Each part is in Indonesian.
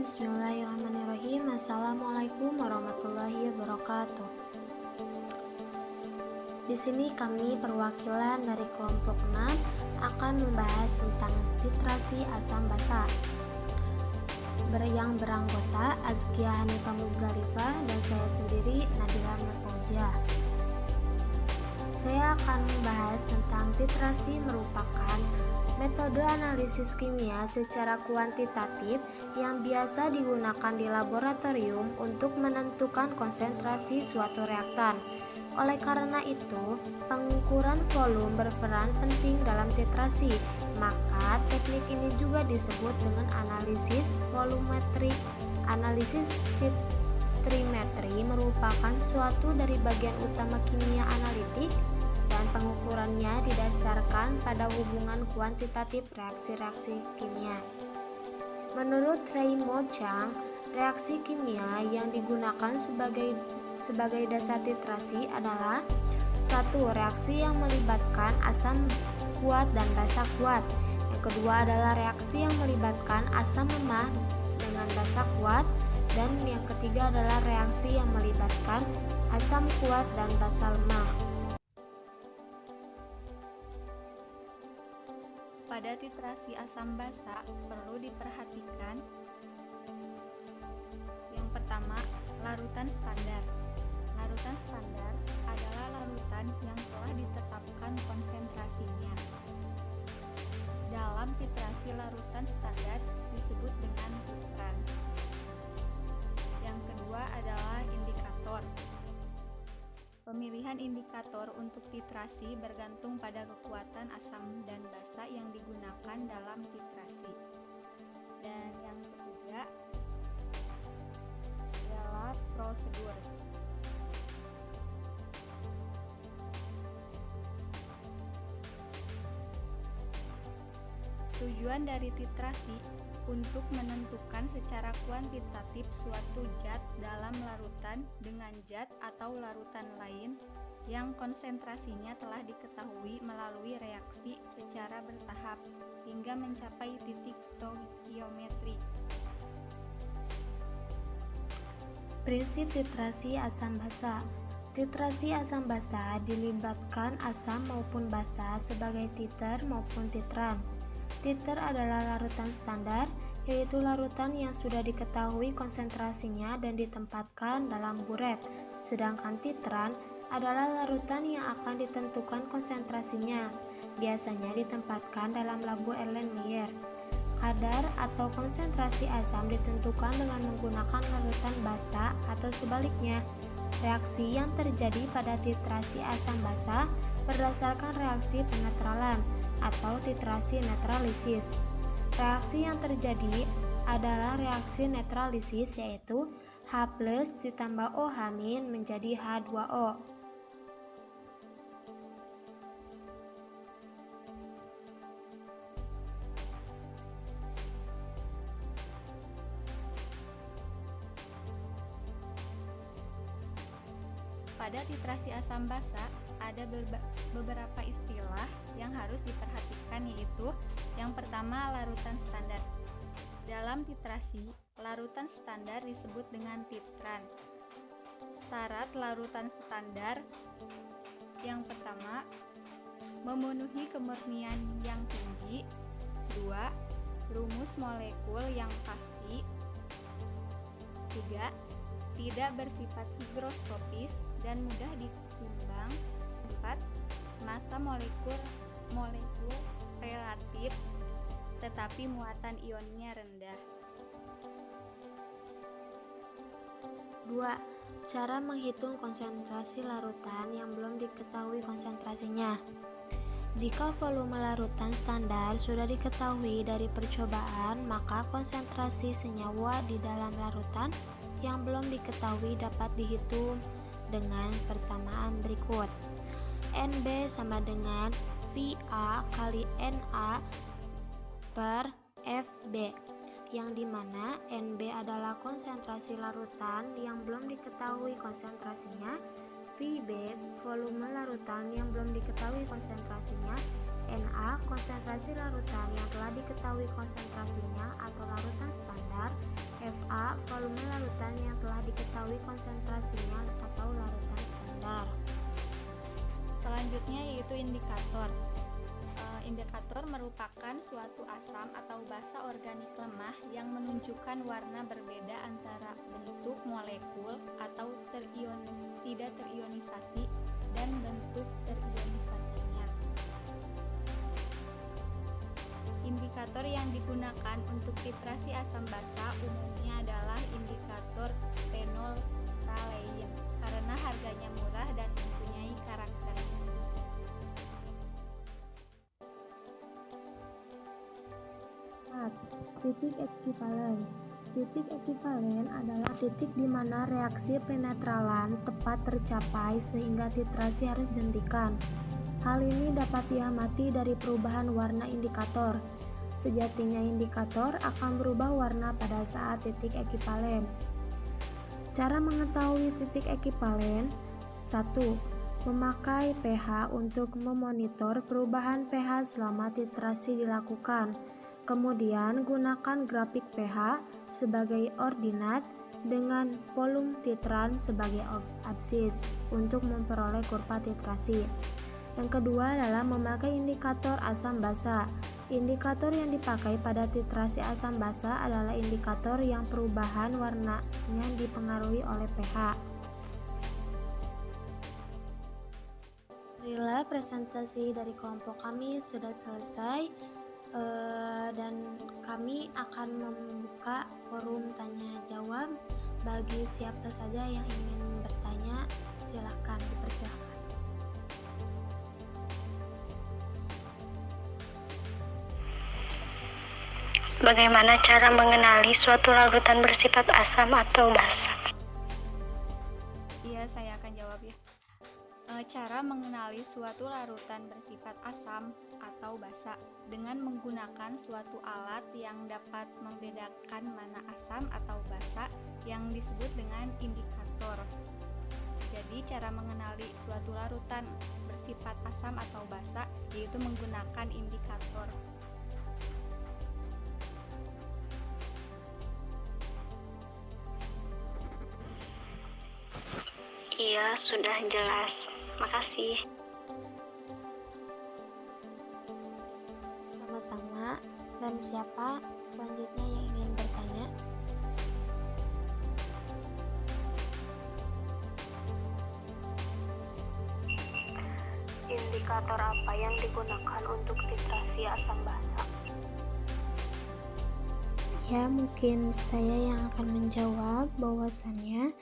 Bismillahirrahmanirrahim. Assalamualaikum warahmatullahi wabarakatuh. Di sini kami perwakilan dari kelompok 6 akan membahas tentang titrasi asam basa yang beranggota Azkia Hanifah Muzdalifah dan saya sendiri Nabila Nurfauzia. Saya akan membahas tentang titrasi merupakan metode analisis kimia secara kuantitatif yang biasa digunakan di laboratorium untuk menentukan konsentrasi suatu reaktan. Oleh karena itu, pengukuran volume berperan penting dalam titrasi. Maka, teknik ini juga disebut dengan analisis volumetrik. Analisis titrimetri merupakan suatu dari bagian utama kimia analitik dan pengukurannya didasarkan pada hubungan kuantitatif reaksi-reaksi kimia. Menurut Raymond Chang, reaksi kimia yang digunakan sebagai dasar titrasi adalah satu, reaksi yang melibatkan asam kuat dan basa kuat. Yang kedua adalah reaksi yang melibatkan asam lemah dengan basa kuat, dan yang ketiga adalah reaksi yang melibatkan asam kuat dan basa lemah. Pada titrasi asam basa perlu diperhatikan yang pertama, larutan standar. Larutan standar adalah larutan yang telah ditetapkan konsentrasinya. Dalam titrasi larutan standar disebut dengan titran. Yang kedua adalah indikator. Pemilihan indikator untuk titrasi bergantung pada kekuatan asam dan basa yang digunakan dalam titrasi. Dan yang ketiga adalah prosedur. Tujuan dari titrasi untuk menentukan secara kuantitatif suatu zat dalam larutan dengan zat atau larutan lain yang konsentrasinya telah diketahui melalui reaksi secara bertahap hingga mencapai titik stoikiometri. Prinsip titrasi asam basa. Titrasi asam basa dilibatkan asam maupun basa sebagai titer maupun titran. Titer adalah larutan standar, yaitu larutan yang sudah diketahui konsentrasinya dan ditempatkan dalam buret. Sedangkan titran adalah larutan yang akan ditentukan konsentrasinya, biasanya ditempatkan dalam labu Erlenmeyer. Kadar atau konsentrasi asam ditentukan dengan menggunakan larutan basa atau sebaliknya. Reaksi yang terjadi pada titrasi asam basa berdasarkan reaksi penetralan atau titrasi netralisis. Reaksi yang terjadi adalah reaksi netralisis, yaitu H+ ditambah OH- menjadi H2O. Pada titrasi asam basa ada beberapa istilah yang harus diperhatikan, yaitu yang pertama larutan standar. Dalam titrasi, larutan standar disebut dengan titran. Syarat larutan standar yang pertama, memenuhi kemurnian yang tinggi. 2. Rumus molekul yang pasti. 3. Tidak bersifat higroskopis dan mudah ditimbang. 4. Massa molekul relatif tetapi muatan ionnya rendah. 2. Cara menghitung konsentrasi larutan yang belum diketahui konsentrasinya. Jika volume larutan standar sudah diketahui dari percobaan, maka konsentrasi senyawa di dalam larutan yang belum diketahui dapat dihitung dengan persamaan berikut. NB sama dengan VA kali NA per FB, yang dimana NB adalah konsentrasi larutan yang belum diketahui konsentrasinya, VB volume larutan yang belum diketahui konsentrasinya, Na. Konsentrasi larutan yang telah diketahui konsentrasinya atau larutan standar. Fa. Volume larutan yang telah diketahui konsentrasinya atau larutan standar. Selanjutnya yaitu indikator. Indikator merupakan suatu asam atau basa organik lemah yang menunjukkan warna berbeda antara bentuk molekul atau tidak terionisasi dan bentuk terionisasinya. Indikator yang digunakan untuk titrasi asam basa umumnya adalah indikator phenolphthalein karena harganya murah dan mempunyai karakteristik. Titik ekivalen. Titik ekivalen adalah titik di mana reaksi penetralan tepat tercapai sehingga titrasi harus dihentikan. Hal ini dapat diamati dari perubahan warna indikator. Sejatinya indikator akan berubah warna pada saat titik ekivalen. Cara mengetahui titik ekivalen: 1. Memakai pH untuk memonitor perubahan pH selama titrasi dilakukan. Kemudian gunakan grafik pH sebagai ordinat dengan volume titran sebagai absis untuk memperoleh kurva titrasi. Yang kedua adalah memakai indikator asam basa. Indikator yang dipakai pada titrasi asam basa adalah indikator yang perubahan warnanya dipengaruhi oleh pH. Alhamdulillah, presentasi dari kelompok kami sudah selesai. Dan kami akan membuka forum tanya jawab. Bagi siapa saja yang ingin bertanya, silakan dipersilakan. Bagaimana cara mengenali suatu larutan bersifat asam atau basa? Iya, saya akan jawab ya. Cara mengenali suatu larutan bersifat asam atau basa dengan menggunakan suatu alat yang dapat membedakan mana asam atau basa yang disebut dengan indikator. Jadi cara mengenali suatu larutan bersifat asam atau basa yaitu menggunakan indikator. Iya, sudah jelas. Makasih. Sama-sama. Dan siapa selanjutnya yang ingin bertanya? Indikator apa yang digunakan untuk titrasi asam basa? Ya, mungkin saya yang akan menjawab bahwasannya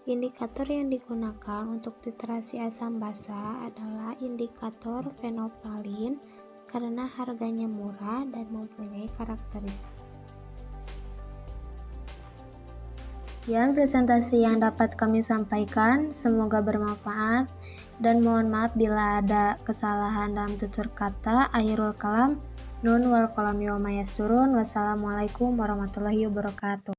indikator yang digunakan untuk titrasi asam basa adalah indikator phenolphthalein karena harganya murah dan mempunyai karakteristik. Sekian presentasi yang dapat kami sampaikan, semoga bermanfaat dan mohon maaf bila ada kesalahan dalam tutur kata. Akhirul kalam, nun wal qalam wa ma yasurun. Wassalamualaikum warahmatullahi wabarakatuh.